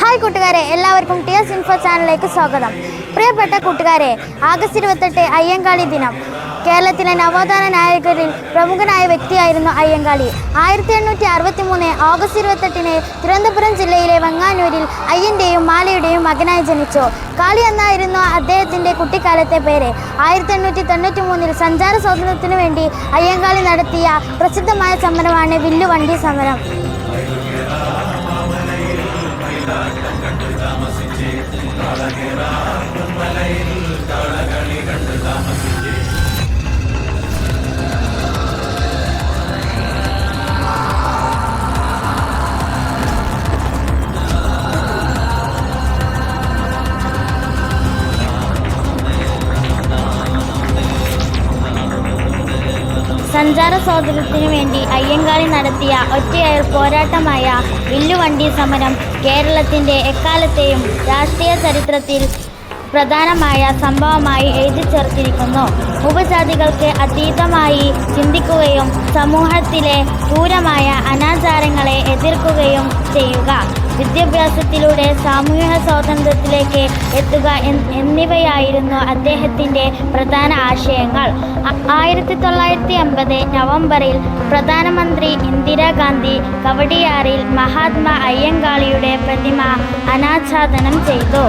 Hi കൂട്ടുകാരെ, എല്ലാവർക്കും TS info ചാനലിലേക്ക് സ്വാഗതം. പ്രിയപ്പെട്ട കൂട്ടുകാരെ, ആഗസ്റ്റ് 28 അയ്യങ്കാളി ദിനം. കേരളത്തിലെ നവോത്ഥാന നായകരിൽ പ്രമുഖനായ വ്യക്തിയായിരുന്നു അയ്യങ്കാളി. 1863 ഓഗസ്റ്റ് 28 തിരുവനന്തപുരം ജില്ലയിലെ വെങ്ങാനൂരിൽ അയ്യൻ്റെയും മാലയുടെയും മകനായി ജനിച്ചു. കാളി എന്നായിരുന്നു അദ്ദേഹത്തിൻ്റെ കുട്ടിക്കാലത്തെ പേര്. 1893 സഞ്ചാര സ്വാതന്ത്ര്യത്തിനു വേണ്ടി അയ്യങ്കാളി നടത്തിയ പ്രസിദ്ധമായ സമരമാണ് വില്ലുവണ്ടി സമരം. സഞ്ചാര സ്വാതന്ത്ര്യത്തിനു വേണ്ടി അയ്യങ്കാളി നടത്തിയ ഒറ്റയാൾ പോരാട്ടമായ വില്ലുവണ്ടി സമരം കേരളത്തിൻ്റെ എക്കാലത്തെയും രാഷ്ട്രീയ ചരിത്രത്തിൽ പ്രധാനമായ സംഭവമായി എഴുതി ചേർത്തിരിക്കുന്നു. ഉപജാതികൾക്ക് അതീതമായി ചിന്തിക്കുകയും സമൂഹത്തിലെ ക്രൂരമായ അനാചാരങ്ങളെ എതിർക്കുകയും ചെയ്യുക, വിദ്യാഭ്യാസത്തിലൂടെ സാമൂഹിക സ്വാതന്ത്ര്യത്തിലേക്ക് എത്തുക എന്നിവയായിരുന്നു അദ്ദേഹത്തിൻ്റെ പ്രധാന ആശയങ്ങൾ. 1950 നവംബറിൽ പ്രധാനമന്ത്രി ഇന്ദിരാഗാന്ധി കവടിയാറിൽ മഹാത്മാ അയ്യങ്കാളിയുടെ പ്രതിമ അനാച്ഛാദനം ചെയ്തു.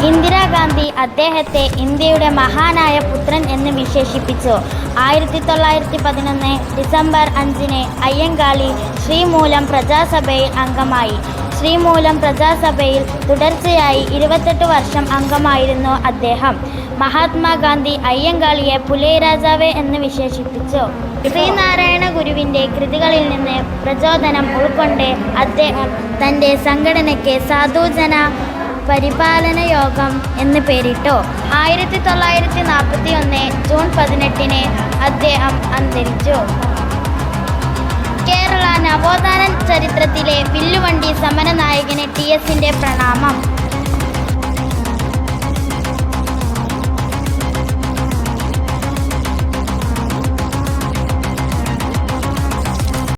ഇന്ദിരാഗാന്ധി അദ്ദേഹത്തെ ഇന്ത്യയുടെ മഹാനായ പുത്രൻ എന്ന് വിശേഷിപ്പിച്ചു. 1911 ഡിസംബർ 5 അയ്യങ്കാളി ശ്രീമൂലം പ്രജാസഭയിൽ അംഗമായി. ശ്രീമൂലം പ്രജാസഭയിൽ തുടർച്ചയായി 28 വർഷം അംഗമായിരുന്നു അദ്ദേഹം. മഹാത്മാഗാന്ധി അയ്യങ്കാളിയെ പുലയരാജാവ് എന്ന് വിശേഷിപ്പിച്ചു. ശ്രീനാരായണ ഗുരുവിൻ്റെ കൃതികളിൽ നിന്ന് പ്രചോദനം ഉൾക്കൊണ്ട് അദ്ദേഹം തൻ്റെ സംഘടനയ്ക്ക് സാധുജന പരിപാലന യോഗം എന്ന് പേരിട്ടു. 1941 ജൂൺ 18 അദ്ദേഹം അന്തരിച്ചു. കേരള നവോത്ഥാന ചരിത്രത്തിലെ വില്ലുവണ്ടി സമരനായകന് TSന്റെ പ്രണാമം.